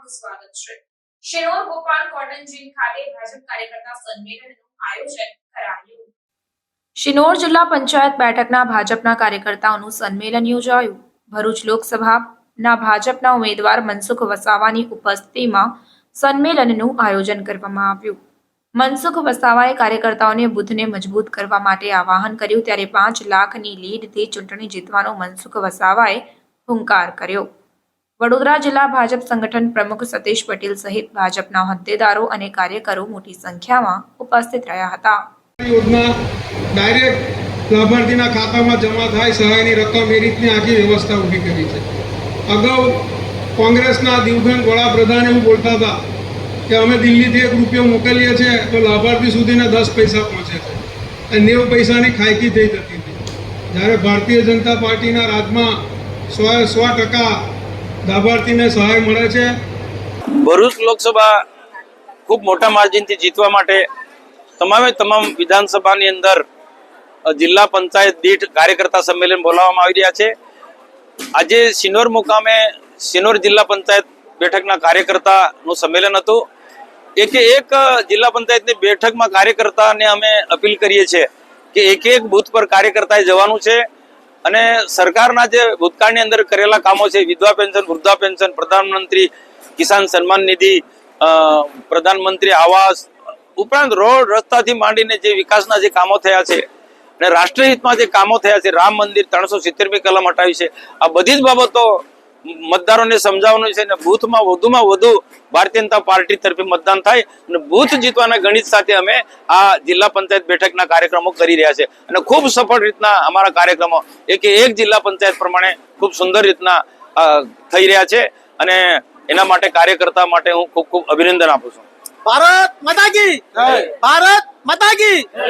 આપનું સ્વાગત છે। શિનોર ગોપાલ કોટન જીન ખાતે ભાજપ કાર્યકર્તા સંમેલનનું આયોજન કરાયું। શિનોર જિલ્લા પંચાયત બેઠકના ભાજપના કાર્યકર્તાઓનું સંમેલન યોજાયું। ભરૂચ લોકસભાના ભાજપના ઉમેદવાર મનસુખ વસાવાની ઉપસ્થિતિમાં સંમેલનનું આયોજન કરવામાં આવ્યું। મનસુખ વસાવાએ કાર્યકર્તાઓને બુથને મજબૂત કરવા માટે આહવાન કર્યું ત્યારે 5 લાખની લીડથી ચૂંટણી જીતવાનો મનસુખ વસાવાએ હુંકાર કર્યો। વડોદરા જિલ્લા ભાજપ સંગઠન પ્રમુખ સતીશ પટેલ સહિત ભાજપના હોદ્દેદારો અને કાર્યકરો મોટી સંખ્યામાં ઉપસ્થિત રહ્યા હતા। યોજના ડાયરેક્ટ લાભાર્થીના ખાતામાં જમા થાય સહાયની રકમ એ રીતની આખી વ્યવસ્થા ઊભી કરી છે। અગાઉ કોંગ્રેસના દિવંગત વડાપ્રધાન એવું બોલતા હતા કે અમે દિલ્હીથી ₹1 મોકલીએ છીએ તો લાભાર્થી સુધીને 10 પૈસા પહોંચે છે અને 90 પૈસાની ખાયકી થઈ જતી હતી। જ્યારે ભારતીય જનતા પાર્ટીના રાજમાં 100% લાભાર્થીને સહાય મળે છે। ભરૂચ લોકસભા ખૂબ મોટા માર્જિનથી જીતવા માટે તમામ વિધાનસભાની અંદર જિલ્લા પંચાયત દીઠ કાર્યકર્તા સંમેલન બોલાવવામાં આવી રહ્યા છે। આજે શિનોર મુકામે શિનોર જિલ્લા પંચાયત બેઠકના કાર્યકર્તાનું સંમેલન હતું। એક જિલ્લા પંચાયતની બેઠકમાં કાર્યકર્તાને અમે અપીલ કરીએ છીએ કે એક બૂથ પર કાર્યકર્તાએ જવાનું છે અને સરકારના જે ભૂતકાળની અંદર કરેલા કામો છે, વિધવા પેન્શન, વૃદ્ધા પેન્શન, પ્રધાનમંત્રી કિસાન સન્માન નિધિ, પ્રધાનમંત્રી આવાસ ઉપરાંત રોડ રસ્તાથી માંડીને જે વિકાસના જે કામો થયા છે અને રાષ્ટ્રીય હિતમાં જે કામો થયા છે, રામ મંદિર 370મી કલમ હટાવી છે, આ બધી જ બાબતો મતદારોને સમજાવવાનું છે અને બૂથમાં વધુમાં વધુ ભારતીય જનતા પાર્ટી તરફે મતદાન થાય અને બૂથ જીતવાના ગણિત સાથે અમે આ જિલ્લા પંચાયત બેઠકના કાર્યક્રમો કરી રહ્યા છે અને ખૂબ સફળ રીતના અમારા કાર્યક્રમો એક જિલ્લા પંચાયત પ્રમાણે ખૂબ સુંદર રીતના થઈ રહ્યા છે અને એના માટે કાર્યકર્તા માટે હું ખૂબ અભિનંદન આપું છું। ભારત માતા કી જય, ભારત માતા કી જય।